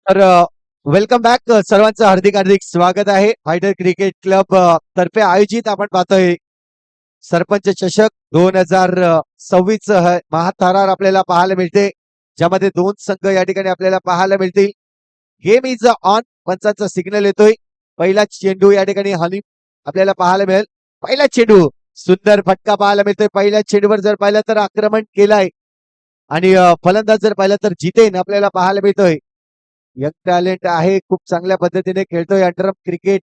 तर welcome back सर्वांचं हार्दिक हार्दिक स्वागत आहे. फायटर क्रिकेट क्लब तर्फे आयोजित आपण पाहतोय सरपंच चषक 2026 महाथरार आपल्याला पाहायला मिळते, ज्यामध्ये दोन संघ या ठिकाणी आपल्याला पाहायला मिळतील. गेम इज ऑन, पंचांचा सिग्नल येतोय. पहिला चेंडू या ठिकाणी हनीफ आपल्याला पाहायला मिळेल. पहिला चेंडू सुंदर फटका पाहायला मिळतोय. पहिल्या चेंडूवर जर पाहिलं तर आक्रमण केलाय आणि फलंदाज जर पाहिलं तर जितेन आपल्याला पाहायला मिळतोय. यंग टॅलेंट आहे, खूप चांगल्या पद्धतीने खेळतोय अंडरम क्रिकेट.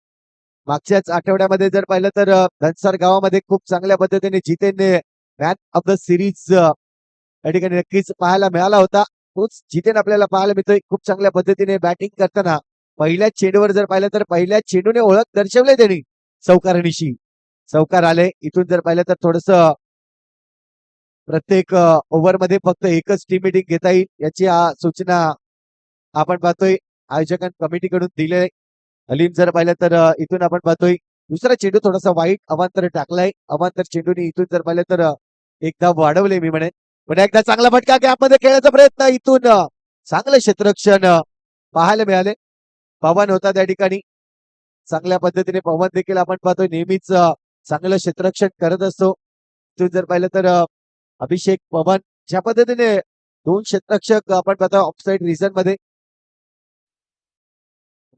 मागच्याच आठवड्यामध्ये जर पाहिलं तर धनसर गावामध्ये खूप चांगल्या पद्धतीने जितेनने मॅन ऑफ द सिरीज या ठिकाणी नक्कीच पाहायला मिळाला होता. तोच जितेन आपल्याला पाहायला मिळतोय खूप चांगल्या पद्धतीने बॅटिंग करताना. पहिल्या चेंडूवर जर पाहिलं तर पहिल्या चेंडूने ओळख दर्शवले त्यांनी चौकारणीशी. चौकार आले. इथून जर पाहिलं तर थोडस प्रत्येक ओव्हरमध्ये फक्त एकच टीम मिटिंग घेता येईल याची सूचना आपण पाहतोय आयोजकांनी कमिटीकडून दिले. हलीम जर पाहिलं तर इथून आपण पाहतोय दुसरा चेंडू थोडासा वाईट अवांतर टाकलाय. अवांतर चेंडूने इथून जर पाहिलं तर एकदा वाढवले मी म्हणेन. पण एकदा चांगला फटका गॅपमध्ये खेळण्याचा प्रयत्न. इथून चांगलं क्षेत्ररक्षण पाहायला मिळाले. पवन होता त्या ठिकाणी. चांगल्या पद्धतीने पवन देखील आपण पाहतोय नेहमीच चांगलं क्षेत्ररक्षण करत असतो. इथून जर पाहिलं तर अभिषेक पवन ज्या पद्धतीने दोन क्षेत्ररक्षक आपण पाहतो ऑफसाईड रिझन मध्ये.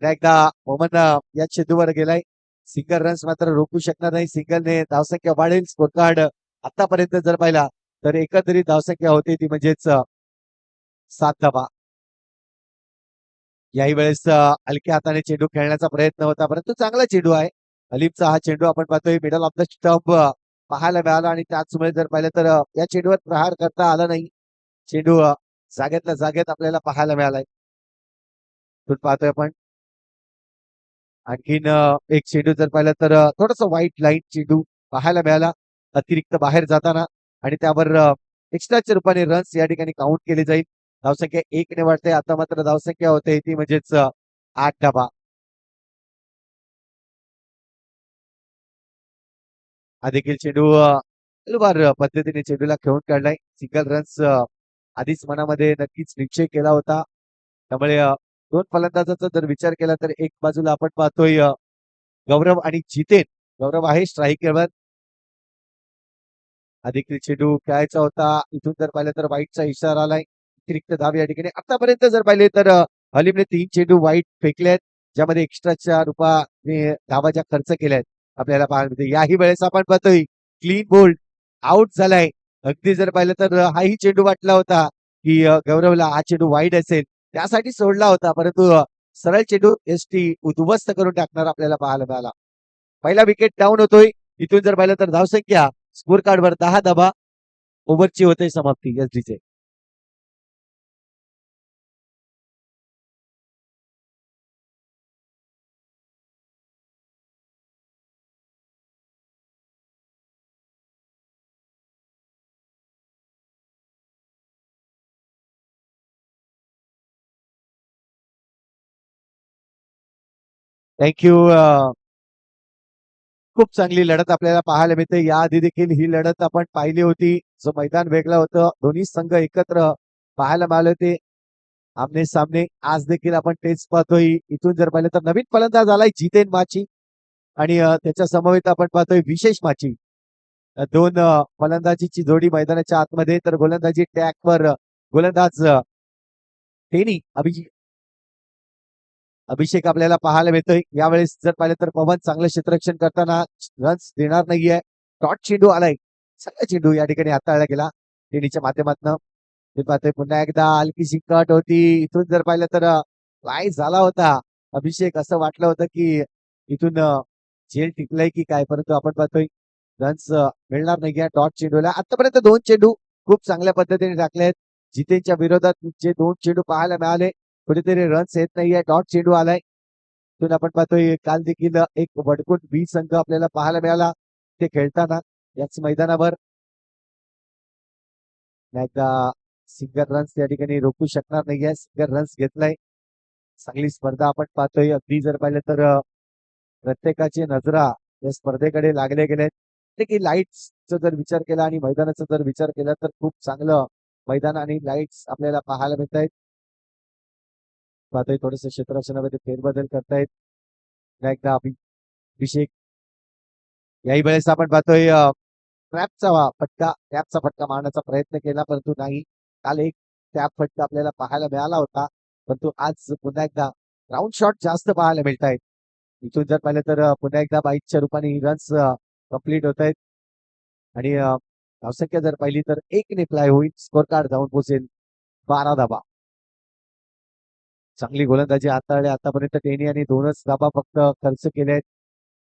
एकदा मोहम्मद या चेंडूवर गेलाय. सिंगल रन्स मात्र रोखू शकणार नाही. सिंगलने धावसंख्या वाढेल. स्कोर कार्ड आतापर्यंत जर पाहिला तर एकंदरीत धावसंख्या होती ती म्हणजेच 7 धावा. याही वेळेस हलक्या हाताने चेंडू खेळण्याचा प्रयत्न होता, परंतु चांगला चेंडू आहे. अलीमचा हा चेंडू आपण पाहतोय मिडल ऑफ द स्टंप पाहायला मिळाला आणि त्याचमुळे जर पाहिलं तर या चेंडूवर प्रहार करता आला नाही. चेंडू जागेतल्या जागेत आपल्याला पाहायला मिळालाय. पाहतोय आपण आणखीन एक चेंडू जर पाहिलं तर थोडस व्हाईट लाईन चेंडू पाहायला मिळाला अतिरिक्त बाहेर जाताना आणि त्यावर एक्स्ट्राच्या रूपाने रन्स या ठिकाणी काउंट केले जाईल. धावसंख्या 1 ने वाढते. आता मात्र धावसंख्या होते ती म्हणजेच 8 धावा. हा देखील चेंडू हलवार पद्धतीने चेंडूला खेळून काढलाय. सिंगल रन्स आधीच मनामध्ये नक्कीच निश्चय केला होता. त्यामुळे दोन फलंदाजाचा जर विचार केला तर एक बाजूला आपण पाहतोय गौरव आणि जितेन. गौरव आहे स्ट्राईकवर. देखील चेंडू खेळायचा होता. इथून जर पाहिलं तर वाईटचा इशारा आलाय. अतिरिक्त धाव या ठिकाणी आतापर्यंत जर पाहिले तर हलीमने 3 चेंडू वाईट फेकलेत, ज्यामध्ये एक्स्ट्राच्या रूपाने धावाच्या खर्च केल्यात आपल्याला पाहायला मिळते. याही वेळेस आपण पाहतोय क्लीन बोल्ड आउट झालाय. अगदी जर पाहिलं तर हाही चेंडू वाटला होता की गौरवला हा चेंडू वाईट असेल त्यासाठी सोडला होता, परंतु सरळ चेंडू एसटी उद्ध्वस्त करून टाकणार आपल्याला पाहायला मिळाला. पहिला विकेट डाऊन होतोय. इथून जर पाहिलं तर धावसंख्या स्कोर कार्डवर 10 धावा. ओव्हरची होते समाप्ती एसडीचे. थँक्यू. खूप चांगली लढत आपल्याला पाहायला मिळते. याआधी देखील ही लढत आपण पाहिली होती. जो मैदान वेगळं होतं, दोन्ही संघ एकत्र पाहायला मिळाले होते आमने सामने. आज देखील आपण तेच पाहतोय. इथून जर पाहिलं तर नवीन फलंदाज आलाय जितेन माची आणि त्याच्या समवेत आपण पाहतोय विशेष माची. दोन फलंदाजीची जोडी मैदानाच्या आतमध्ये. तर गोलंदाजी टॅकवर गोलंदाज टेनी अभिषेक आपल्याला पाहायला मिळतोय. यावेळेस जर पाहिलं तर पवन चांगलं क्षेत्ररक्षण करताना रन्स देणार नाहीये. डॉट चेंडू आलाय. सगळा चेंडू या ठिकाणी हाताळला गेला टेनीच्या माध्यमातून. ते पाहतोय पुन्हा एकदा हलकीशी कट होती. इथून जर पाहिलं तर काय झाला होता अभिषेक, असं वाटलं होतं की इथून झेल टिकलाय की काय, परंतु आपण पाहतोय रन्स मिळणार नाहीये डॉट चेंडूला. आतापर्यंत 2 चेंडू खूप चांगल्या पद्धतीने टाकले आहेत. जितेनच्या विरोधात जे 2 चेंडू पाहायला मिळाले कुठेतरी रन्स येत नाहीये. डॉट चेंडू आलाय. तिथून आपण पाहतोय काल देखील एक वडकुट बी संघ आपल्याला पाहायला मिळाला ते खेळताना याच मैदानावर. एकदा सिंगल रन्स या ठिकाणी रोखू शकणार नाहीये. सिंगल रन्स घेतलाय. चांगली स्पर्धा आपण पाहतोय. अगदी जर पाहिलं तर प्रत्येकाची नजरा या स्पर्धेकडे लागले गेलेत. की लाईट्सचा जर विचार केला आणि मैदानाचा जर विचार केला तर खूप चांगलं मैदान आणि लाईट्स आपल्याला पाहायला मिळत आहेत. पाहतोय थोडस क्षेत्ररक्षणामध्ये फेरबदल करतायत. पुन्हा एकदा अभिषेक. याही वेळेस आपण पाहतोय ट्रॅपचा फटका मारण्याचा प्रयत्न केला परंतु नाही. काल एक ट्रॅप फटका आपल्याला पाहायला मिळाला होता परंतु आज पुन्हा एकदा राऊंड शॉट जास्त पाहायला मिळत आहेत. इथून जर पाहिलं तर पुन्हा एकदा 22च्या रूपाने रन्स कंप्लीट होत आहेत आणि धावसंख्या जर पाहिली तर 1ने प्लाय होईल. स्कोर कार्ड जाऊन पोहोचेल 12 धाबा. चांगली गोलंदाजी हाताळली आतापर्यंत टेनी आणि 2च धाबा फक्त खर्च केले आहेत.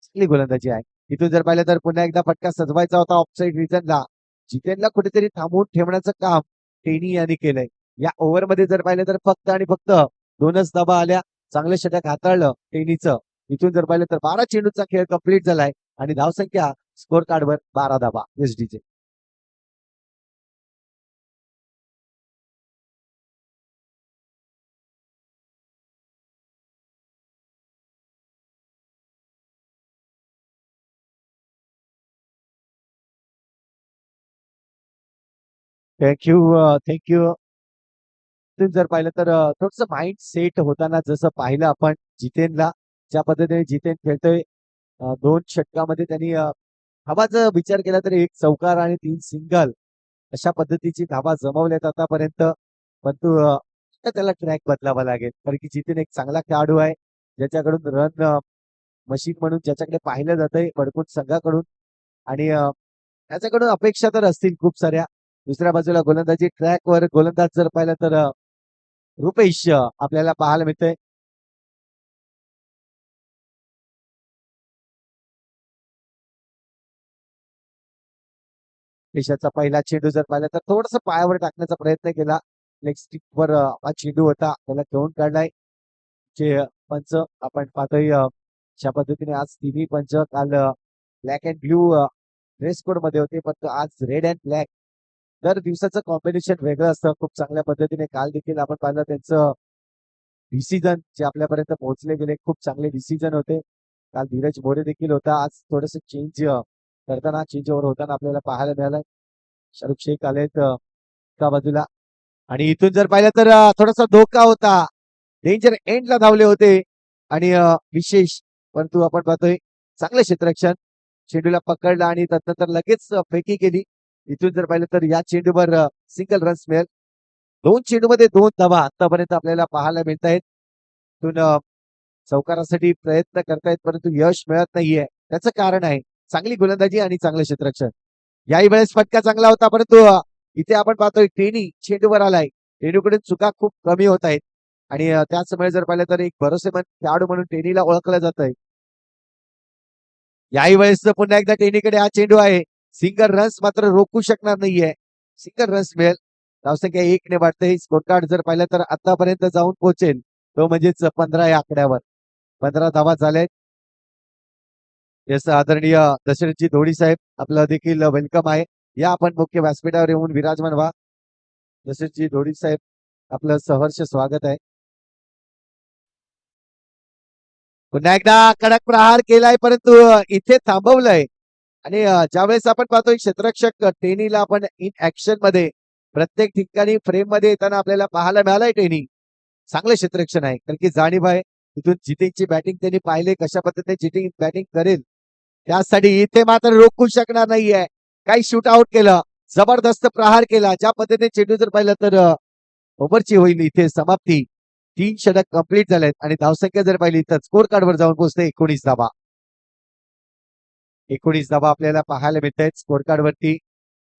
चांगली गोलंदाजी आहे. इथून जर पाहिलं तर पुन्हा एकदा फटका सजवायचा होता ऑफसाईड रिजनला. जितेनला कुठेतरी थांबवून ठेवण्याचं काम टेनी यांनी केलंय. या ओव्हरमध्ये जर पाहिलं तर फक्त आणि फक्त 2च धाबा आल्या. चांगलं षटक हाताळलं टेनीचं. इथून जर पाहिलं तर 12 चेंडूचा खेळ कंप्लीट झालाय आणि धावसंख्या स्कोर कार्डवर 12 धाबा एसडीचे. थँक्यू. थँक्यू. जर पाहिलं तर थोडस माइंड सेट होताना जसं पाहिलं आपण जितेनला ज्या पद्धतीने जितेन खेळतोय 2 षटकामध्ये त्यांनी धाबाचा विचार केला तर 1 चौकार आणि 3 सिंगल अशा पद्धतीची धाबा जमवल्यात आतापर्यंत. परंतु त्याला ट्रॅक बदलावा लागेल कारण की जितेन एक चांगला खेळाडू आहे ज्याच्याकडून रन मशीन म्हणून ज्याच्याकडे पाहिलं जातंय वडकुट संघाकडून आणि त्याच्याकडून अपेक्षा तर असतील खूप साऱ्या. दुसऱ्या बाजूला गोलंदाजी ट्रॅकवर गोलंदाज जर पाहिलं तर रुपेश आपल्याला पाहायला मिळतंय. देशाचा पहिला चेंडू जर पाहिला तर थोडस पायावर टाकण्याचा प्रयत्न केला. लेग स्टिक वर हा चेंडू होता त्याला घेऊन काढलाय. जे पंच आपण पाहतोय अशा पद्धतीने आज तिन्ही पंच काल black and blue dress code मध्ये होते पण आज रेड अँड ब्लॅक. दर दिवसाचं कॉम्बिनेशन वेगळं असतं. खूप चांगल्या पद्धतीने काल देखील आपण पाहिलं त्यांचं डिसिजन जे आपल्यापर्यंत पोहोचले गेले खूप चांगले डिसिजन होते. काल धीरज मोरे देखील होता. आज थोडस चेंज करताना चेंज ओव्हर होताना आपल्याला पाहायला मिळालं. शाहरुख शेख आलेत एका बाजूला आणि इथून जर पाहिलं तर थोडासा धोका होता. डेंजर एंडला धावले होते आणि विशेष परंतु आपण पाहतोय चांगलं क्षेत्ररक्षण. चेंडूला पकडला आणि त्यानंतर लगेच फेकी केली. इथून जर पाहिलं तर या चेंडूवर सिंगल रन्स मिळेल. 2 चेंडूमध्ये 2 धावा आतापर्यंत आपल्याला पाहायला मिळत आहेत. इथून चौकारासाठी प्रयत्न करतायत परंतु यश मिळत नाहीये. त्याचं कारण आहे चांगली गोलंदाजी आणि चांगलं क्षेत्ररक्षण. याही वेळेस फटका चांगला होता परंतु इथे आपण पाहतोय टेनी चेंडूवर आलाय. टेनीकडून चुका खूप कमी होत आहेत आणि त्याचमुळे जर पाहिलं तर एक भरोसेमंद खेळाडू म्हणून टेनीला ओळखलं जात आहे. याही वेळेस पुन्हा एकदा टेनीकडे हा चेंडू आहे. सिंगल रन्स मात्र रोखू शकणार नाहीये. सिंगल रन्स मिळेल. धावसंख्या 1ने वाढते. स्कोर कार्ड जर पाहिलं तर आतापर्यंत जाऊन पोहोचेल तो म्हणजेच 15 या आकड्यावर. 15 धावा झाल्यात. येस आदरणीय दशरथजी धोडी साहेब आपलं देखील वेलकम आहे. या आपण मुख्य व्यासपीठावर येऊन विराजमान व्हा. दशरथजी धोडी साहेब आपलं सहर्ष स्वागत आहे. पुन्हा एकदा कडक प्रहार केलाय परंतु इथे थांबवलंय आणि ज्यावेळेस आपण पाहतोय क्षेत्ररक्षक टेनीला आपण इन ऍक्शन मध्ये प्रत्येक ठिकाणी फ्रेम मध्ये येताना आपल्याला पाहायला मिळालंय टेनी. चांगलं क्षेत्ररक्षण आहे कारण की जाणीव आहे. इथून जितेनची बॅटिंग त्यांनी पाहिले कशा पद्धतीने जिटिंग बॅटिंग करेल त्यासाठी इथे मात्र रोखू शकणार नाहीये. काही शूट आउट केलं. जबरदस्त प्रहार केला. ज्या पद्धतीने चेंडू जर पाहिलं तर ओव्हरची होईल इथे समाप्ती. 3 षटक कंप्लीट झालेत आणि धावसंख्या जर पाहिली तर स्कोर कार्डवर जाऊन पोहोचते 19 धाबा. 19 धाबा आपल्याला पाहायला मिळत आहेत स्कोर कार्ड वरती.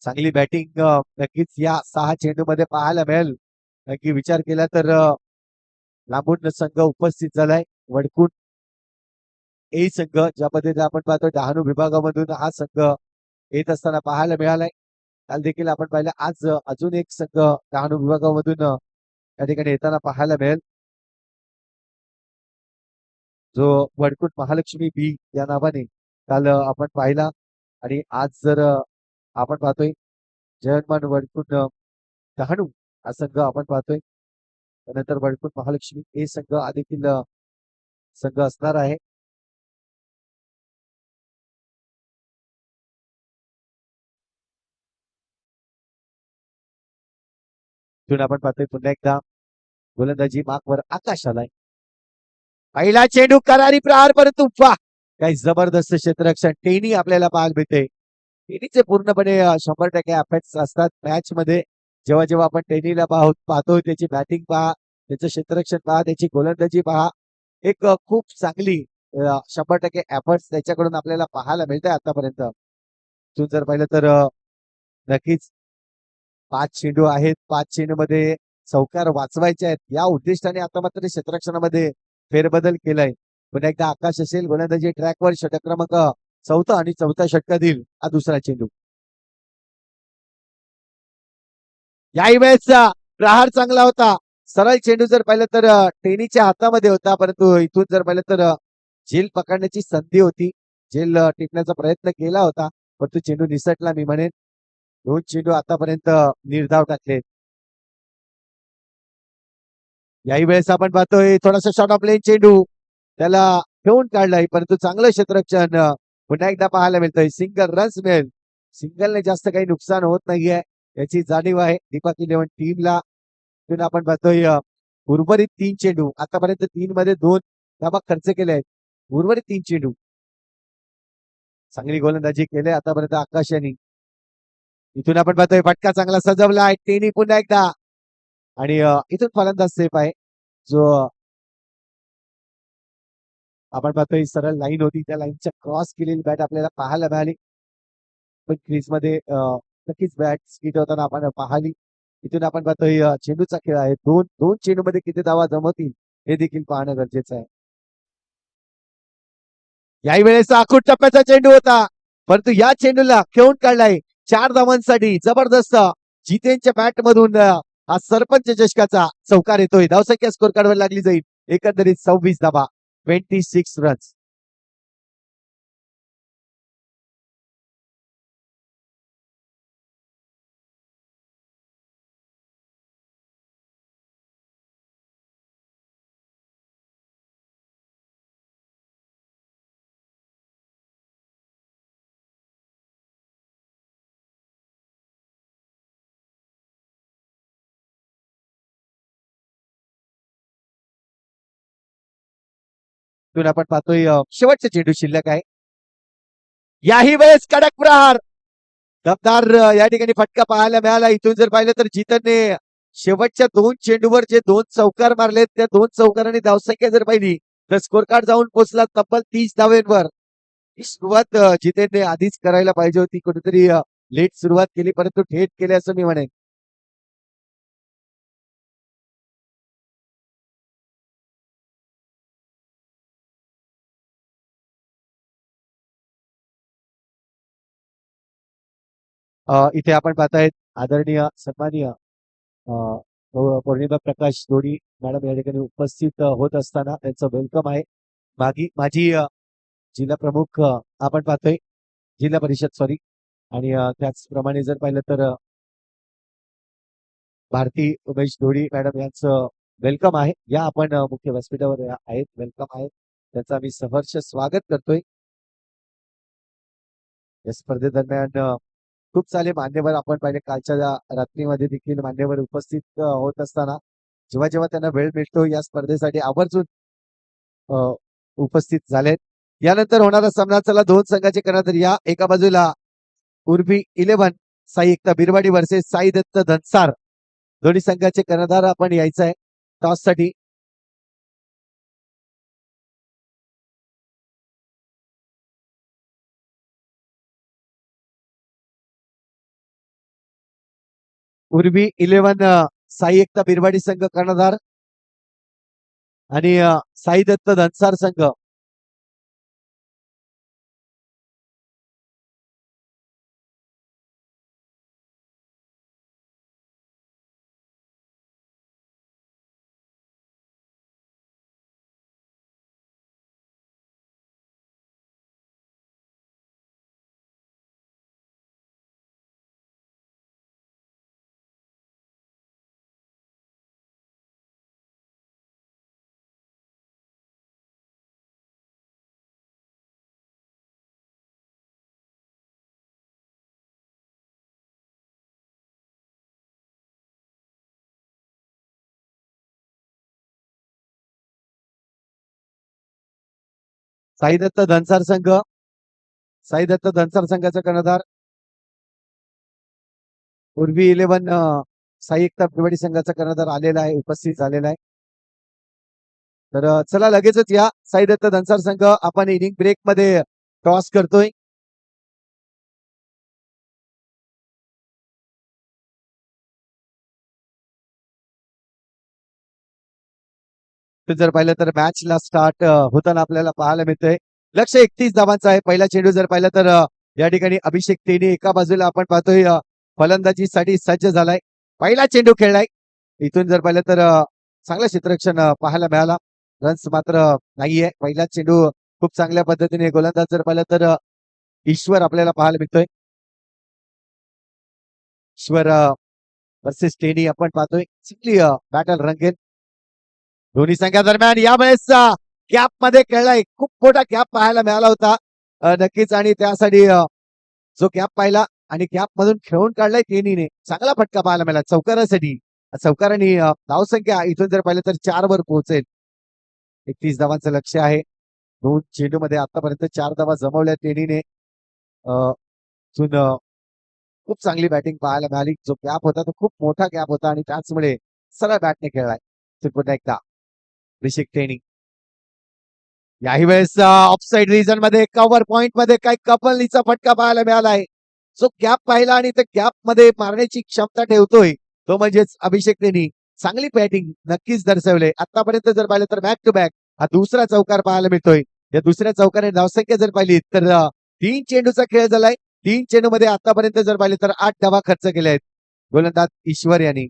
चांगली बॅटिंग नक्कीच या 6 चेंडूमध्ये पाहायला मिळेल. नक्की विचार केला तर लांबून संघ उपस्थित झालाय. वडकुट ए संघ ज्या पद्धतीने आपण पाहतो डहाणू विभागामधून हा संघ येत असताना पाहायला मिळालाय. काल देखील आपण पाहिलं आज अजून एक संघ डहाणू विभागामधून त्या ठिकाणी येताना पाहायला मिळेल जो वडकुट महालक्ष्मी बी या नावाने काल आपण पाहिला आणि आज जर आपण पाहतोय जयमान वडकुट डहाणू हा संघ आपण पाहतोय. त्यानंतर वडकुट महालक्ष्मी हे संघ हा देखील संघ असणार आहे. आपण पाहतोय पुन्हा एकदा गोलंदाजी मागवर आकाश आलाय. पहिला चेंडू करारी प्रहार परंतु वा काही जबरदस्त क्षेत्ररक्षण टेनी आपल्याला पाहायला मिळते. टेनीचे पूर्णपणे 100% अफेक्ट्स असतात मॅच मध्ये. जेव्हा जेव्हा आपण टेनीला पाहतो त्याची बॅटिंग पहा, त्याचं क्षेत्ररक्षण पहा, त्याची गोलंदाजी पहा. एक खूप चांगली 100% एफर्ट्स त्याच्याकडून आपल्याला पाहायला मिळते आतापर्यंत. तू जर पाहिलं तर नक्कीच 5 चेंडू आहेत. 5 चेंडूमध्ये चौकार वाचवायचे आहेत या उद्दिष्टाने आता मात्र क्षेत्ररक्षणामध्ये फेरबदल केलाय. पुन्हा एकदा आकाश असेल गोलंदाजी ट्रॅकवर षटक क्रमांक 4 आणि 4था षटका देईल हा दुसरा चेंडू. याही वेळेसचा प्रहार चांगला होता. सरळ चेंडू जर पाहिलं तर टेनीच्या हातामध्ये होता, परंतु इथून जर पाहिलं तर झेल पकडण्याची संधी होती. झेल टिपण्याचा प्रयत्न केला होता, परंतु चेंडू निसटला मी म्हणेन. 2 चेंडू आतापर्यंत निर्धाव टाकले. याही वेळेस आपण पाहतोय थोडासा शॉर्ट ऑफ लेन चेंडू त्याला ठेवून काढलाय, परंतु चांगलं क्षेत्ररक्षण पुन्हा एकदा पाहायला मिळतंय. सिंगल रन्स मिळेल. सिंगलने जास्त काही नुकसान होत नाहीये याची जाणीव आहे दीपक इलेव्हन टीमला. आपण पाहतोय उर्वरित 3 चेंडू आतापर्यंत 3 मध्ये 2 धावा खर्च केले आहेत. उर्वरित 3 चेंडू चांगली गोलंदाजी केली आतापर्यंत आकाश यांनी. इथून आपण पाहतोय फटका चांगला सजवला आहे टेनी पुन्हा एकदा. आणि इथून फलंदाज सेफ आहे जो आपण पाहतोय सरळ लाईन होती त्या लाईनच्या क्रॉस केलेली बॅट आपल्याला पाहायला मिळाली. पण क्रीज मध्ये नक्कीच बॅट स्किट होताना आपण पाहिली. इथून आपण पाहतोय चेंडूचा खेळ आहे. दोन दोन चेंडू मध्ये किती धावा जमवतील हे देखील पाहणं गरजेचं आहे. याही वेळेस आखूड टप्प्याचा चेंडू होता, परंतु या चेंडूला खेळून काढलाय 4 धावांसाठी. जबरदस्त जितेनच्या बॅट मधून हा सरपंच चषकाचा चौकार येतोय. धावसंख्या स्कोर कार्डवर लागली जाईल एकंदरीत 26 धावा, 26 रन्स. इथून आपण पाहतोय शेवटचा चेंडू शिल्लक आहे. याही वेळेस कडक प्रहार दमदार या ठिकाणी फटका पाहायला मिळाला. इथून जर पाहिलं तर जितनने शेवटच्या 2 चेंडूवर जे 2 चौकार मारलेत त्या 2 चौकारांनी धावसंख्या जर पाहिली तर स्कोर कार्ड जाऊन पोहोचला तब्बल 30 धावेंवर. ही सुरुवात जितेनने आधीच करायला पाहिजे होती. कुठेतरी लेट सुरुवात केली, परंतु थेट केली असं मी म्हणेन. इथे आपण पाहतायत आदरणीय सन्माननीय पौर्णिमा प्रकाश दोडी मॅडम या ठिकाणी उपस्थित होत असताना त्यांचं वेलकम आहे. माझी जिल्हा प्रमुख आपण पाहतोय जिल्हा परिषद सॉरी. आणि त्याचप्रमाणे जर पाहिलं तर भारती उमेश दोडी मॅडम यांचं वेलकम आहे. या आपण मुख्य व्यासपीठावर आहेत, वेलकम आहे. त्याचं आम्ही सहर्ष स्वागत करतोय. या स्पर्धेदरम्यान खूप सारे मान्यवर आपण पाहिले कालच्या रात्रीमध्ये देखील मान्यवर उपस्थित होत असताना जेव्हा जेव्हा त्यांना वेळ मिळतो या स्पर्धेसाठी आवर्जून उपस्थित झालेत. यानंतर होणारा सामना चला 2 संघाचे करणार या एका बाजूला उर्बी 11 साई एकता बिरवाडी वर्सेस साई दत्त धनसार. दोन्ही संघाचे कर्णधार आपण यायचं आहे टॉस साठी. उर्बी 11 साई एकता बिरवाडी संघ कर्णधार आणि साई दत्त धनसार संघ साई दत्त धनसार संघ, साई दत्त धनसार संघाचा कर्णधार, पूर्वी 11 साई एकता भिवंडी संघाचा कर्णधार आलेला आहे, उपस्थित झालेला आहे. तर चला लगेचच या साई दत्त धनसार संघ आपण इनिंग ब्रेक मध्ये टॉस करतोय. जर पाहिलं तर मॅचला स्टार्ट होताना आपल्याला पाहायला मिळतंय. लक्ष 31 धावांचा आहे. पहिला चेंडू जर पाहिलं तर या ठिकाणी अभिषेक तेनी एका बाजूला आपण पाहतोय फलंदाजीसाठी सज्ज झालाय. पहिला चेंडू खेळलाय. इथून जर पाहिलं तर चांगलं क्षेत्ररक्षण पाहायला मिळाला. रन्स मात्र नाहीये. पहिला चेंडू खूप चांगल्या पद्धतीने गोलंदाज जर पाहिलं तर ईश्वर आपल्याला पाहायला मिळतोय. ईश्वर वर्सेस टेनी आपण पाहतोय. चांगली बॅटल रंगेल दोन्ही संघादरम्यान. यावेळेस कॅप मध्ये खेळलाय. खूप मोठा कॅप पाहायला मिळाला होता नक्कीच, आणि त्यासाठी जो कॅप पाहिला आणि कॅप मधून खेळून काढलाय टेनीने. चांगला फटका पाहायला मिळाला चौकारासाठी. चौकारांनी धावसंख्या इथून जर पाहिलं तर 4 वर पोहोचेल. 31 धावांचं लक्ष आहे. 2 चेंडूमध्ये आतापर्यंत 4 धावा जमवल्या टेनीने. खूप चांगली बॅटिंग पाहायला मिळाली. जो कॅप होता तो खूप मोठा कॅप होता आणि त्याचमुळे सरळ बॅटने खेळलाय. पुन्हा एकदा अभिषेक टेनी. याही वेळेस ऑफसाईड रिजन मध्ये कव्हर पॉइंट मध्ये काही कपलनीचा फटका पाहायला मिळालाय. जो गॅप पाहिला आणि त्या गॅप मध्ये मारण्याची क्षमता ठेवतोय तो म्हणजेच अभिषेक टेनी. चांगली बॅटिंग नक्कीच दर्शवले. आतापर्यंत जर पाहिलं तर बॅक टू बॅक हा दुसरा चौकार पाहायला मिळतोय. या दुसऱ्या चौकाने धावसंख्या जर पाहिली तर 3 चेंडूचा खेळ झालाय. 3 चेंडू मध्ये आतापर्यंत जर पाहिले तर 8 धावा खर्च केले आहेत गोलंदाज ईश्वर यांनी.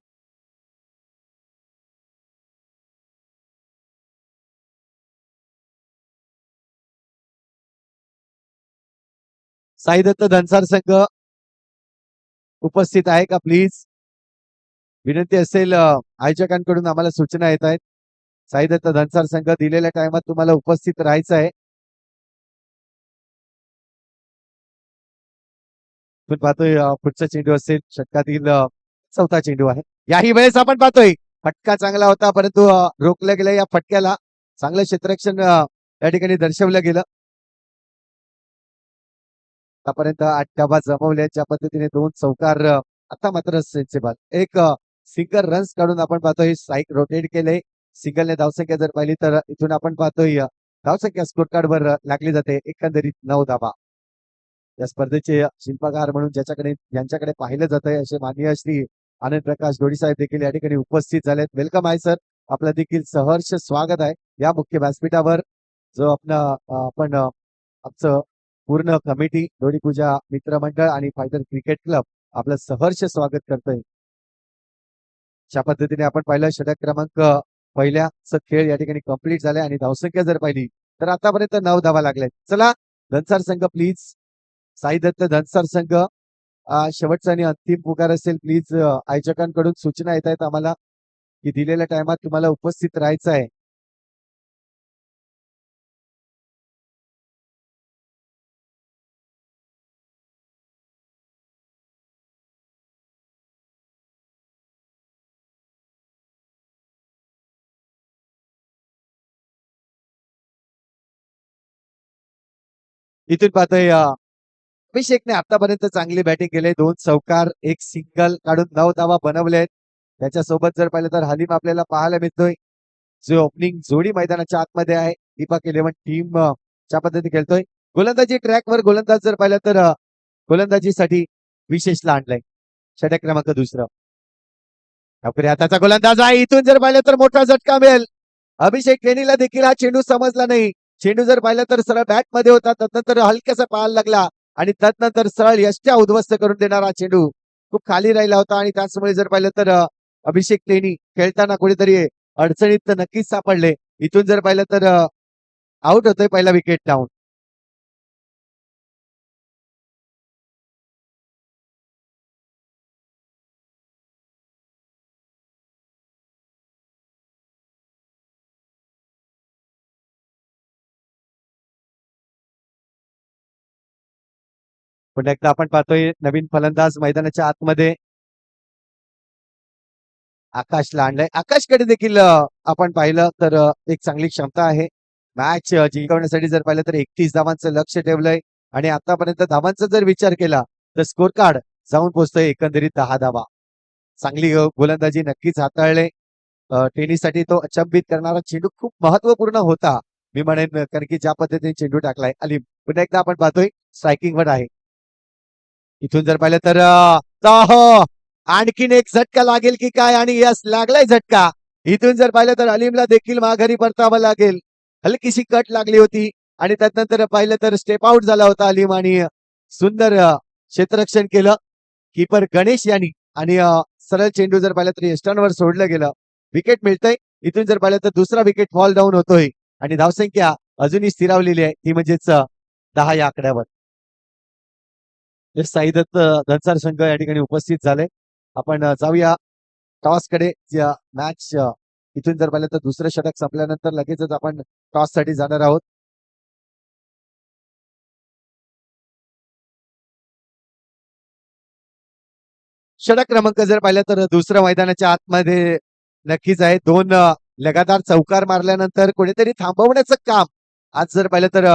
साई दत्त धनसार संघ उपस्थित आहे का प्लीज? विनंती असेल, आयोजकांकडून आम्हाला सूचना येत आहेत. साई दत्त धनसार संघ दिलेल्या टायमात तुम्हाला उपस्थित राहायचं आहे. आपण पाहतोय पुढचा चेंडू असेल षटकातील चौथा चेंडू आहे. याही वेळेस आपण पाहतोय फटका चांगला होता परंतु रोखलं गेलं. या फटक्याला चांगलं क्षेत्ररक्षण या ठिकाणी दर्शवलं गेलं. आतापर्यंत 8 धावा जमवल्या. ज्या पद्धतीने 2 चौकार आता मात्र सेन्सेबल एक सिंगल रन्स काढून आपण पाहतोय स्ट्राईक रोटेट केले. सिंगलने धावसंख्या जर पाहिली तर इथून आपण पाहतोय धावसंख्या स्कोर कार्ड वर लागली जाते. एकंदरीत 9 धावा. या स्पर्धेचे शिल्पकार म्हणून ज्यांच्याकडे पाहिलं जात आहे असे माननीय श्री आनंद प्रकाश दोडी साहेब देखील या ठिकाणी उपस्थित झालेत. वेलकम आहे सर. आपलं देखील सहर्ष स्वागत आहे या मुख्य व्यासपीठावर. जो आपण आमचं पूर्ण कमिटी दोडी पूजा मित्रमंडळ आणि फायटर क्रिकेट क्लब आपलं सहर्ष स्वागत करतोय. अशा पद्धतीने आपण पाहिलं षटक क्रमांक पहिल्याच खेळ या ठिकाणी कंप्लीट झाले आणि धावसंख्या जर पाहिली तर आतापर्यंत 9 धावा लागल्यात. चला धनसार संघ प्लीज. साई दत्त धनसार संघ शेवटचा आणि अंतिम पुकार असेल प्लीज. आयोजकांकडून सूचना येत आहेत आम्हाला की दिलेल्या टायमात तुम्हाला उपस्थित राहायचं आहे. इथून पाहतोय अभिषेकने आतापर्यंत चांगली बॅटिंग केली. 2 चौकार 1 सिंगल काढून 9 धावा बनवलेत. त्याच्यासोबत जर पाहिलं तर हलीम आपल्याला पाहायला मिळतोय जो ओपनिंग जोडी मैदानाच्या आतमध्ये आहे. दीपक 11 टीम च्या पद्धतीने खेळतोय. गोलंदाजी ट्रॅकवर गोलंदाज जर पाहिलं तर गोलंदाजीसाठी विशेषला आणलंय. षटक क्रमांक दुसरं हाताचा गोलंदाज आहे. इथून जर पाहिलं तर मोठा झटका मिळेल. अभिषेक टेनीला देखील हा चेंडू समजला नाही. चेंडू जर पाहिलं तर सरळ बॅट मध्ये होता. त्यानंतर हलक्याचा पाहायला लागला आणि त्यानंतर सरळ यष्ट्या उद्ध्वस्त करून देणारा चेंडू खूप खाली राहिला होता आणि त्याचमुळे जर पाहिलं तर अभिषेक टेनी खेळताना कुठेतरी अडचणीत तर नक्कीच सापडले. इथून जर पाहिलं तर आउट होतोय पहिला विकेट डाऊन. पुन्हा एकदा आपण पाहतोय नवीन फलंदाज मैदानाच्या आतमध्ये आकाशला आणलंय. आकाशकडे देखील आपण पाहिलं तर एक चांगली क्षमता आहे. मॅच जिंकवण्यासाठी जर पाहिलं तर 31 धावांचं लक्ष ठेवलंय आणि आतापर्यंत धावांचा जर विचार केला तर स्कोर कार्ड जाऊन पोहोचतोय एकंदरीत 10 धावा. चांगली गोलंदाजी नक्कीच हाताळले. टेनिससाठी तो अचंबित करणारा चेंडू खूप महत्वपूर्ण होता मी म्हणेन, कारण की ज्या पद्धतीने चेंडू टाकलाय. अली पुन्हा एकदा आपण पाहतोय स्ट्रायकिंग वर आहे. इथून जर पाहिलं तर हो, आणखीन एक झटका लागेल की काय आणि यस लागलाय झटका. इथून जर पाहिलं तर अलीमला देखील माघारी परतावं लागेल. हलकीशी कट लागली होती आणि त्यानंतर पाहिलं तर स्टेप आउट झाला होता अलीम आणि सुंदर क्षेत्ररक्षण केलं कीपर गणेश यांनी आणि सरळ चेंडू जर पाहिलं तर यष्टांवर सोडलं गेलं. विकेट मिळतंय. इथून जर पाहिलं तर दुसरा विकेट फॉल डाऊन होतोय आणि धावसंख्या अजूनही स्थिरावलेली आहे ती म्हणजेच 10 या आकड्यावर. साई दत्त दनसार संघ या ठिकाणी उपस्थित झाले. आपण जाऊया टॉस कडे. मॅच इथून जर पाहिलं तर दुसरं षटक संपल्यानंतर लगेचच आपण टॉस साठी जाणार आहोत. षटक क्रमांक जर पाहिलं तर दुसरं मैदानाच्या आतमध्ये नक्कीच आहे. दोन लगातार चौकार मारल्यानंतर कोणीतरी थांबवण्याचं काम आज जर पाहिलं तर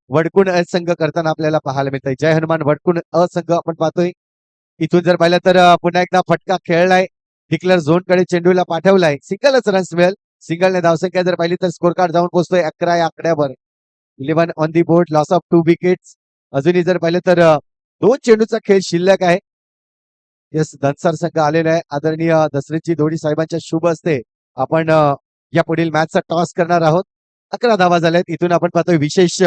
वडकुण संघ करताना आपल्याला पाहायला मिळतंय. जय हनुमान वडकुण संघ आपण पाहतोय. इथून जर पाहिलं तर पुन्हा एकदा फटका खेळलाय. डिक्लर झोन कडे चेंडूला पाठवलाय. सिंगलच रन्स मिळेल. सिंगलने धावसंख्या जर पाहिली तर स्कोर कार्ड जाऊन पोहोचतोय 11 या आकड्यावर. 11 on the board. Loss of 2 wickets. अजूनही जर पाहिलं तर दोन चेंडूचा खेळ शिल्लक आहे. यस दनसर संघ आलेला आहे. आदरणीय दसरेची दोडी साहेबांच्या शुभ असते आपण या पुढील मॅचचा टॉस करणार आहोत. 11 धावा झाल्यात. इथून आपण पाहतोय विशेष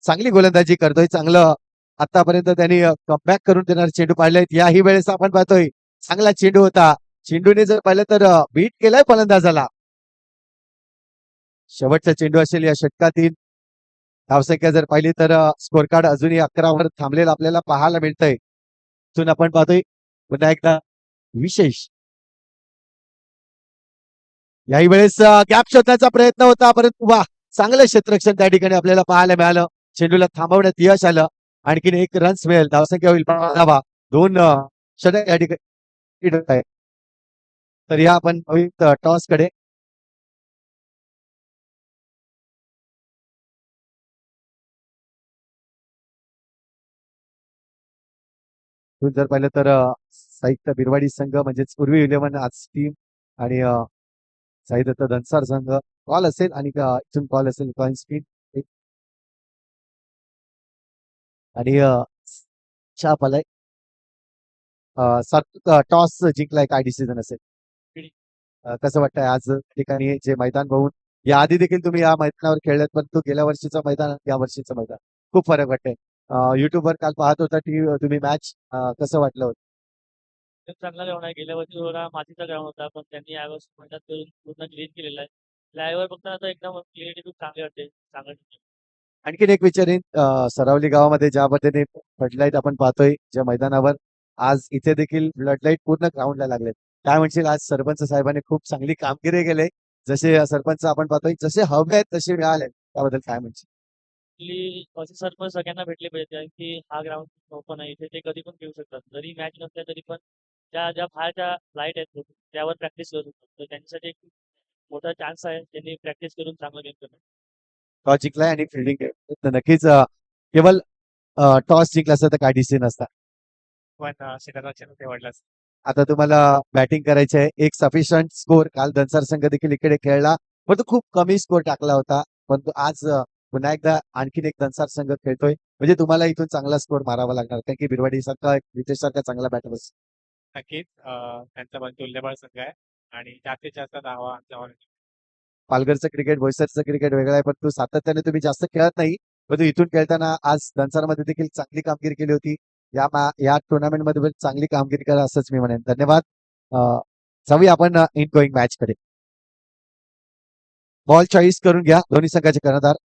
चांगली गोलंदाजी करतोय. चांगलं आतापर्यंत त्यांनी कमबॅक करून देणारे चेंडू पाडलेत. याही वेळेस आपण पाहतोय चांगला चेंडू होता. चेंडूने जर पाहिलं तर बीट केलाय फलंदाजाला. शेवटचा चेंडू असेल या षटकातील. धावसंख्या जर पाहिली तर स्कोर कार्ड अजूनही 11 वर थांबलेलं आपल्याला पाहायला मिळतंय. इथून आपण पाहतोय पुन्हा एकदा विशेष याही वेळेस गॅप शोधण्याचा प्रयत्न होता परंतु वा चांगलं क्षेत्ररक्षण त्या ठिकाणी आपल्याला पाहायला मिळालं. चेंडूला थांबवण्यात यश आलं. आणखीन एक रन्स मिळेल. धावसंख्या होईल 15 दोन षटक या ठिकाणी आहे. तर या आपण टॉस कडे. जर पाहिलं तर साहित्य बिरवाडी संघ म्हणजेच पूर्वी इलेव्हन आज टीम आणि साहित्य दनसार संघ कॉल असेल आणि इथून कॉल असेल कॉइन स्पीड आणि छाप आलाय. टॉस जिंकलाय काय डिसिजन असेल कसं वाटतंय आज ठिकाणी जे मैदान बघून याआधी देखील तुम्ही या मैदानावर खेळलेत परंतु गेल्या वर्षीचं मैदान या वर्षीचं मैदान खूप फरक वाटतंय. युट्यूबवर काल पाहत होता टीव्ही तुम्ही मॅच कसं वाटलं होतं? खूप चांगला ग्राउंड आहे. गेल्या वर्षी थोडा मातीचा ग्राउंड होता पण त्यांनी यावर्षी म्हणतात करून पूर्ण क्लीन केलेला आहे. लाईव्हवर बघताना तर एकदम क्लिअरिटी खूप चांगली वाटते. चांगलं आणखीन एक विचारीन सरावली गावामध्ये ज्या पद्धतीने फ्लडलाईट आपण पाहतोय ज्या मैदानावर आज इथे देखील फ्लडलाईट पूर्ण ग्राउंडला लागलेत. काय म्हणशील आज सरपंच साहेबांनी खूप चांगली कामगिरी केली. जसे सरपंच आपण पाहतोय जसे हवे आहेत तसे मिळाले त्याबद्दल काय म्हणशील? आपली असे सरपंच सगळ्यांना भेटले पाहिजे कारण की हा ग्राउंड ओपन आहे. इथे ते कधी पण खेळू शकतात. जरी मॅच नसल्या तरी पण ज्या ज्या बाहेरच्या लाईट आहेत त्यावर प्रॅक्टिस करू शकतात. तर त्यांच्यासाठी एक मोठा चान्स आहे. त्यांनी प्रॅक्टिस करून चांगलं गेम करणं. टॉस जिंकलाय आणि फिल्डिंग नक्कीच केवळ टॉस जिंकला असता तर काय डिसिजन असता. पण क्षेत्ररक्षण ते वाढलं. आता तुम्हाला बॅटिंग करायची आहे. एक सफिशियंट स्कोर काल दनसर संघ देखील इकडे खेळला परंतु खूप कमी स्कोर टाकला होता. परंतु आज पुन्हा एकदा आणखीन एक दनसार संघ खेळतोय म्हणजे तुम्हाला इथून चांगला स्कोर मारावा लागणार कारण की बिरवाडी सारखा रितेश सारखा चांगला बॅटर नक्कीच त्यांचा पण तुल्यबळ संघ आहे आणि जास्तीत जास्त धावा पालघरचं क्रिकेट बोईसरचं क्रिकेट वेगळं आहे परंतु सातत्याने तुम्ही जास्त खेळत नाही. परंतु इथून खेळताना आज दनसरमध्ये देखील चांगली कामगिरी केली होती. या टुर्नामेंट मध्ये चांगली कामगिरी करा असंच मी म्हणेन. धन्यवाद. जाऊया आपण इन गोईंग मॅच कडे. बॉल चॉईस करून घ्या दोन्ही संघाचे कर्णधार.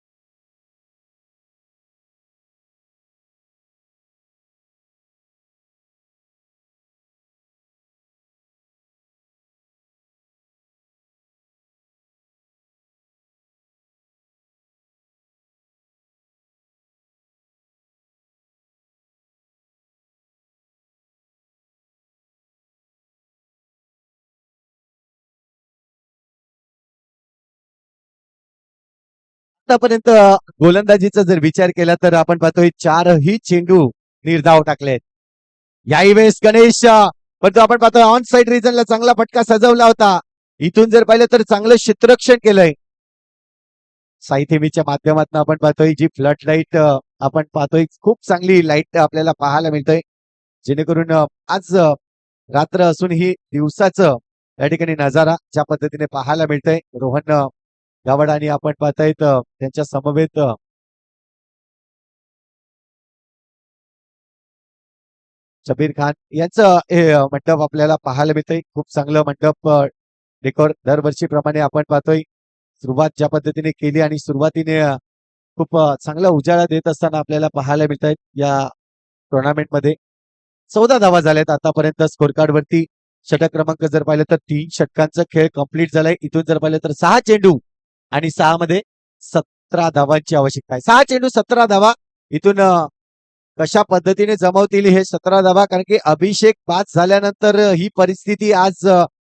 आतापर्यंत गोलंदाजीचा जर विचार केला तर आपण पाहतोय 4ही चेंडू निर्धाव टाकलेत. याही वेळेस गणेश परंतु आपण पाहतोय ऑन साइड रिजनला चांगला फटका सजवला होता. इथून जर पाहिलं तर चांगलं क्षेत्ररक्षण केलंय. साईथेमीच्या माध्यमातून आपण पाहतोय जी फ्लड लाईट आपण पाहतोय खूप चांगली लाईट आपल्याला पाहायला मिळतंय. जेणेकरून आज रात्र असूनही दिवसाचं या ठिकाणी नजारा ज्या पद्धतीने पाहायला मिळतंय. रोहन गावड आणि आपण पाहतायत त्यांच्या समवेत शबीर खान यांचं हे मंडप आपल्याला पाहायला मिळतंय. खूप चांगलं मंडप डेकोर दरवर्षीप्रमाणे आपण पाहतोय. सुरुवात ज्या पद्धतीने केली आणि सुरुवातीने खूप चांगला उजाळा देत असताना आपल्याला पाहायला मिळत आहेत या टुर्नामेंटमध्ये. 14 धावा झाल्यात आतापर्यंत स्कोर कार्ड वरती. षटक क्रमांक जर पाहिलं तर 3 षटकांचा खेळ कंप्लीट झालाय. इथून जर पाहिलं तर 6 चेंडू आणि 6 मध्ये 17 धावांची आवश्यकता आहे. 6 चेंडू 17 धावा. इथून कशा पद्धतीने जमवतील हे 17 धावा, कारण की अभिषेक बाद झाल्यानंतर ही परिस्थिती आज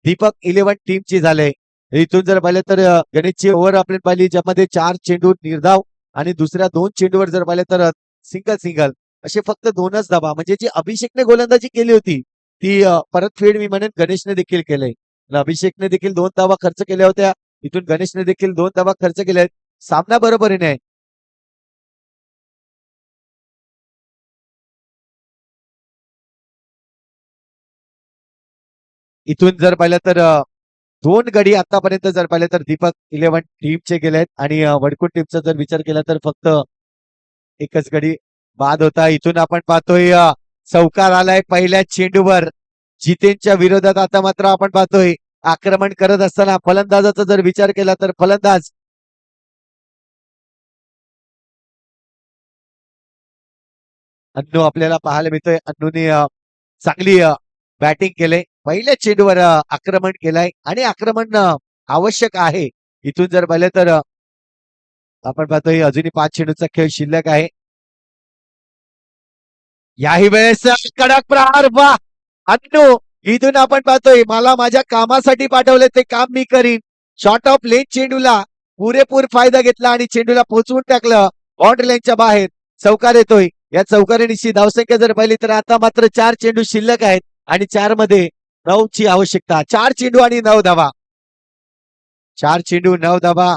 दीपक 11 टीमची झाली. इथून जर पाहिलं तर गणेशची ओव्हर आपण पाहिली ज्यामध्ये 4 चेंडू निर्धाव आणि दुसऱ्या 2 चेंडूवर जर पाहिलं तर सिंगल सिंगल असे फक्त 2च धावा. म्हणजे जी अभिषेकने गोलंदाजी केली होती ती परतफेड मी म्हणेन गणेशने देखील केलंय. अभिषेकने देखील 2 धावा खर्च केल्या होत्या. इथून गणेशने देखील 2 धावा खर्च केल्या आहेत. सामना बरोबरीने आहे. इथून जर पाहिलं तर 2 गडी आतापर्यंत जर पाहिलं तर दीपक 11 टीमचे गेलेत आणि वडकुट टीमचा जर विचार केला तर फक्त एकच गडी बाद होता. इथून आपण पाहतोय चौकार आलाय पहिल्या चेंडूवर जितेनच्या विरोधात. आता मात्र आपण पाहतोय आक्रमण करत असताना फलंदाजाचा जर विचार केला तर फलंदाज अन्नू आपल्याला पाहायला मिळतोय. अन्नूने चांगली बॅटिंग केले. पहिल्या चेंडूवर आक्रमण केलंय आणि आक्रमण आवश्यक आहे. इथून जर पाहिलं तर आपण पाहतोय अजूनही 5 चेंडूचा खेळ शिल्लक आहे. याही वेळेस कडक प्रहार. वा अन्नू, इथून आपण पाहतोय मला माझ्या कामासाठी पाठवले ते काम मी करीन. शॉर्ट ऑफ लेन चेंडूला पुरेपूर फायदा घेतला आणि चेंडूला पोहोचवून टाकलं बाउंड्री लाईनच्या बाहेर. चौकार येतोय. या चौकारीनिशी धावसंख्या जर पाहिली तर आता मात्र 4 चेंडू शिल्लक आहेत आणि 4 मध्ये 9 ची आवश्यकता. 4 चेंडू आणि 9 धावा. 4 चेंडू 9 धावा.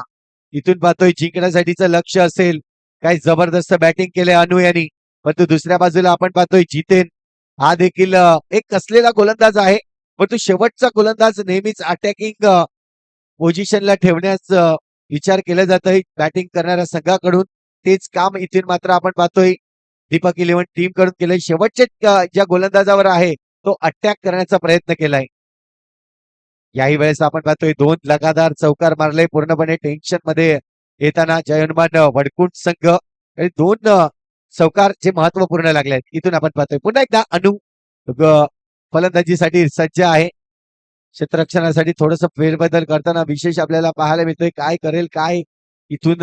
इथून पाहतोय जिंकण्यासाठीचं लक्ष असेल. काय जबरदस्त बॅटिंग केले अनु यांनी. परंतु दुसऱ्या बाजूला आपण पाहतोय जितेन हा देखील एक कसलेला गोलंदाज आहे. परंतु शेवटचा गोलंदाज नेहमीच अटॅकिंग पोझिशनला ठेवण्यास विचार केला जात आहे बॅटिंग करणाऱ्या संघाकडून. तेच काम इथून मात्र आपण पाहतोय दीपक 11 टीम कडून केलंय. शेवटचे ज्या गोलंदाजावर आहे तो अटॅक करण्याचा प्रयत्न केलाय. याही वेळेस आपण पाहतोय 2 लगातार चौकार मारले पूर्णपणे टेन्शन मध्ये येताना जयहनुमान वडकुंट संघ. 2 चौकार जे महत्वपूर्ण लागले आहेत. इथून आपण पाहतोय पुन्हा एकदा अनु फलंदाजीसाठी सज्ज आहे. क्षेत्ररक्षणासाठी थोडस फेरबदल करताना विशेष आपल्याला पाहायला मिळतोय. काय करेल काय इथून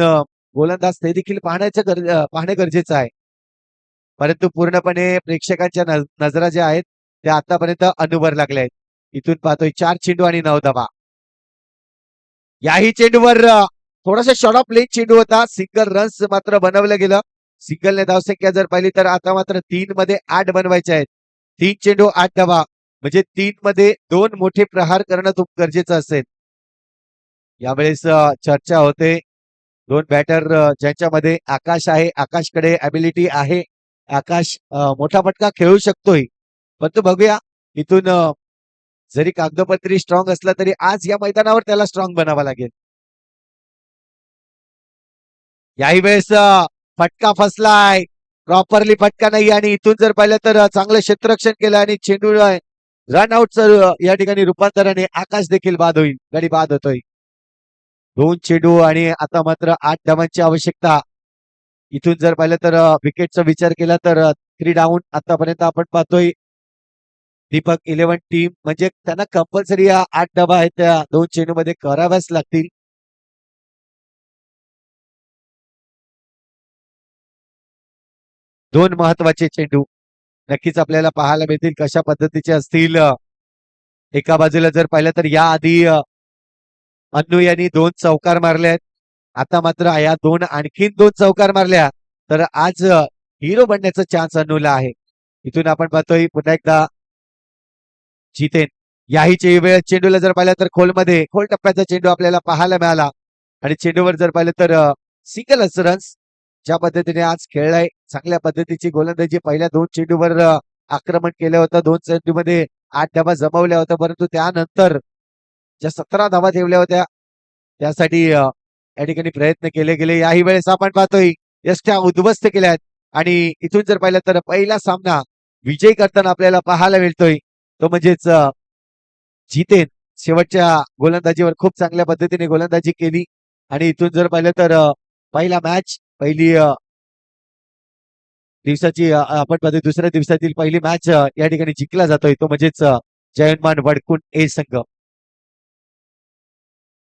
गोलंदाज ते देखील पाहणे गरजेचं आहे. परंतु पूर्णपणे प्रेक्षकांच्या नजरा ज्या आहेत त्या आतापर्यंत अनुवर लागल्या आहेत. इथून पाहतोय 4 चेंडू आणि 9 धावा. याही चेंडूवर थोडासा शॉर्ट ऑफ लेन चेंडू होता. सिंगल रन्स मात्र बनवलं गेलं. सिंगलने धावसंख्या जर पाहिली तर आता मात्र 3 मध्ये 8 बनवायचे आहेत. 3 चेंडू 8 धावा म्हणजे 3 मध्ये 2 मोठे प्रहार करणं खूप गरजेचं असेल. यावेळेस चर्चा होते 2 बॅटर ज्यांच्यामध्ये आकाश आहे. आकाशकडे ॲबिलिटी आहे. आकाश मोठा फटका खेळू शकतोय. परंतु बघूया इथून जरी कागदोपत्री स्ट्रॉंग असला तरी आज या मैदानावर त्याला स्ट्रॉंग बनावा लागेल. याही वेळेस फटका फसलाय. प्रॉपरली फटका नाही आणि इथून जर पाहिलं तर चांगलं क्षेत्ररक्षण केलं आणि चेंडू रन आउटचं या ठिकाणी रूपांतराने आकाश देखील बाद होईल. गडी बाद होतोय. 2 चेंडू आणि आता मात्र 8 धावांची आवश्यकता. इथून जर पाहिलं तर विकेटचा विचार केला तर 3 डाऊन आतापर्यंत आपण पाहतोय. दीपक 11 टीम म्हणजे त्यांना कंपल्सरी 8 धावा आहेत त्या 2 चेंडू मध्ये कराव्याच लागतील. दोन महत्वाचे चेंडू नक्कीच आपल्याला पाहायला मिळतील कशा पद्धतीचे असतील. एका बाजूला जर पाहिलं तर याआधी अन्नू यांनी 2 चौकार मारले आहेत. आता मात्र या आणखीन दोन चौकार मारल्या तर आज हिरो बनण्याचा चान्स अनुला आहे. इथून आपण पाहतोय पुन्हा एकदा जितेन याही वेळ चेंडूला जर पाहिलं तर खोल टप्प्याचा चेंडू आपल्याला पाहायला मिळाला आणि चेंडूवर जर पाहिलं तर सिंगलच रन्स ज्या पद्धतीने आज खेळलाय चांगल्या पद्धतीची गोलंदाजी पहिल्या दोन चेंडूवर आक्रमण केलं होतं. दोन चेंडूमध्ये 8 धावा जमवल्या होत्या परंतु त्यानंतर ज्या 17 धावा ठेवल्या होत्या त्यासाठी या ठिकाणी प्रयत्न केले गेले. याही वेळेस आपण पाहतोय यष्ट्या उद्ध्वस्त केल्यात आणि इथून जर पाहिलं तर पहिला सामना विजयी करताना आपल्याला पाहायला मिळतोय तो म्हणजेच जितेन शेवटच्या गोलंदाजीवर खूप चांगल्या पद्धतीने गोलंदाजी केली आणि इथून जर पाहिलं तर पहिला मॅच पहिली दिवसाची आपण पाहतोय दुसऱ्या दिवसातील पहिली मॅच या ठिकाणी जिंकला जातोय तो म्हणजेच जयनमान वडकुंट ए संघ.